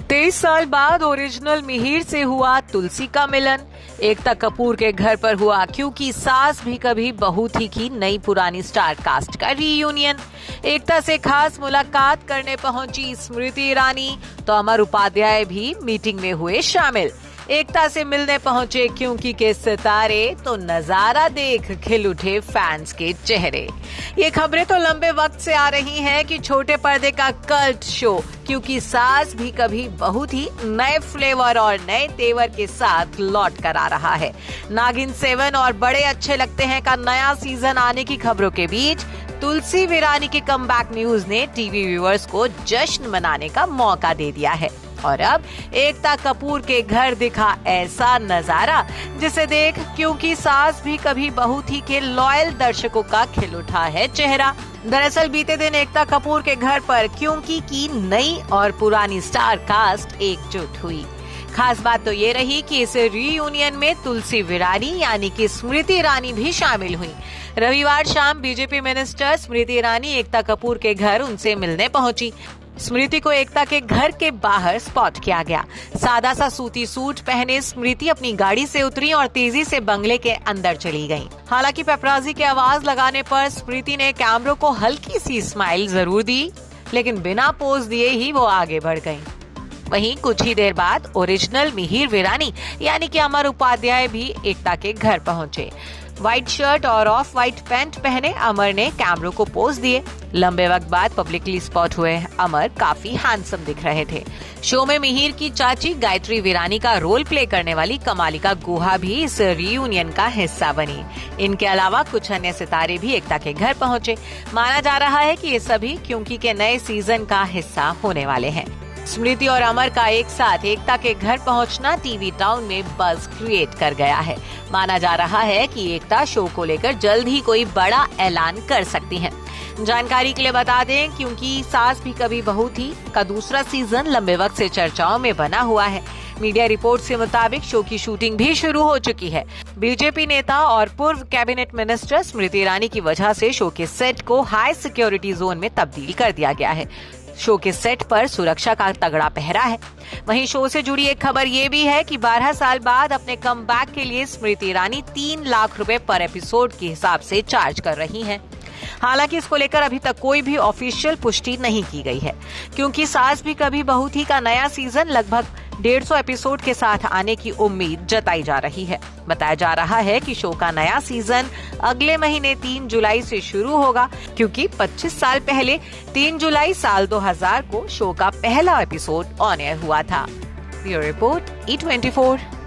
23 साल बाद ओरिजिनल मिहिर से हुआ तुलसी का मिलन। एकता कपूर के घर पर हुआ क्योंकि सास भी कभी बहू थी की नई पुरानी स्टार कास्ट का रीयूनियन। एकता से खास मुलाकात करने पहुंची स्मृति ईरानी, तो अमर उपाध्याय भी मीटिंग में हुए शामिल। एकता से मिलने पहुंचे क्योंकि के सितारे, तो नजारा देख खिल उठे फैंस के चेहरे। ये खबरें तो लंबे वक्त से आ रही हैं कि छोटे पर्दे का कल्ट शो क्योंकि सास भी कभी बहू थी नए फ्लेवर और नए तेवर के साथ लौट कर आ रहा है। नागिन 7 और बड़े अच्छे लगते हैं का नया सीजन आने की खबरों के बीच तुलसी वीरानी के कमबैक न्यूज ने टीवी व्यूअर्स को जश्न मनाने का मौका दे दिया है। और अब एकता कपूर के घर दिखा ऐसा नजारा जिसे देख क्योंकि सास भी कभी बहू थी के लॉयल दर्शकों का खिल उठा है चेहरा। दरअसल बीते दिन एकता कपूर के घर पर क्योंकि की नई और पुरानी स्टार कास्ट एकजुट हुई। खास बात तो ये रही कि इस रीयूनियन में तुलसी वीरानी यानी कि स्मृति ईरानी भी शामिल हुई। रविवार शाम बीजेपी मिनिस्टर स्मृति ईरानी एकता कपूर के घर उनसे मिलने पहुंची। स्मृति को एकता के घर के बाहर स्पॉट किया गया। सादा सा सूती सूट पहने स्मृति अपनी गाड़ी से उतरी और तेजी से बंगले के अंदर चली गईं। हालांकि पेपराजी की आवाज लगाने पर स्मृति ने कैमरों को हल्की सी स्माइल जरूर दी, लेकिन बिना पोज दिए ही वो आगे बढ़ गईं। वहीं कुछ ही देर बाद ओरिजिनल मिहिर वीरानी यानी कि अमर उपाध्याय भी एकता के घर पहुंचे। व्हाइट शर्ट और ऑफ व्हाइट पैंट पहने अमर ने कैमरों को पोज दिए। लंबे वक्त बाद पब्लिकली स्पॉट हुए अमर काफी हैंडसम दिख रहे थे। शो में मिहिर की चाची गायत्री वीरानी का रोल प्ले करने वाली कमालिका गुहा भी इस रीयूनियन का हिस्सा बनी। इनके अलावा कुछ अन्य सितारे भी एकता के घर पहुंचे। माना जा रहा है कि ये सभी क्योंकि के नए सीजन का हिस्सा होने वाले हैं। स्मृति और अमर का एक साथ एकता के घर पहुंचना टीवी टाउन में बज़ क्रिएट कर गया है। माना जा रहा है कि एकता शो को लेकर जल्द ही कोई बड़ा ऐलान कर सकती हैं। जानकारी के लिए बता दें क्योंकि सास भी कभी बहू थी का दूसरा सीजन लंबे वक्त से चर्चाओं में बना हुआ है। मीडिया रिपोर्ट के मुताबिक शो की शूटिंग भी शुरू हो चुकी है। बीजेपी नेता और पूर्व कैबिनेट मिनिस्टर स्मृति ईरानी की वजह से शो के सेट को हाई सिक्योरिटी जोन में तब्दील कर दिया गया है। शो के सेट पर सुरक्षा का तगड़ा पहरा है। वहीं शो से जुड़ी एक खबर ये भी है कि 12 साल बाद अपने कमबैक के लिए स्मृति ईरानी 3 लाख रुपए पर एपिसोड के हिसाब से चार्ज कर रही हैं। हालांकि इसको लेकर अभी तक कोई भी ऑफिशियल पुष्टि नहीं की गई है क्योंकि सास भी कभी बहू थी का नया सीजन लगभग 150 एपिसोड के साथ आने की उम्मीद जताई जा रही है। बताया जा रहा है कि शो का नया सीजन अगले महीने 3 जुलाई से शुरू होगा क्योंकि 25 साल पहले 3 जुलाई साल 2000 को शो का पहला एपिसोड ऑन एयर हुआ था। Bureau report E24।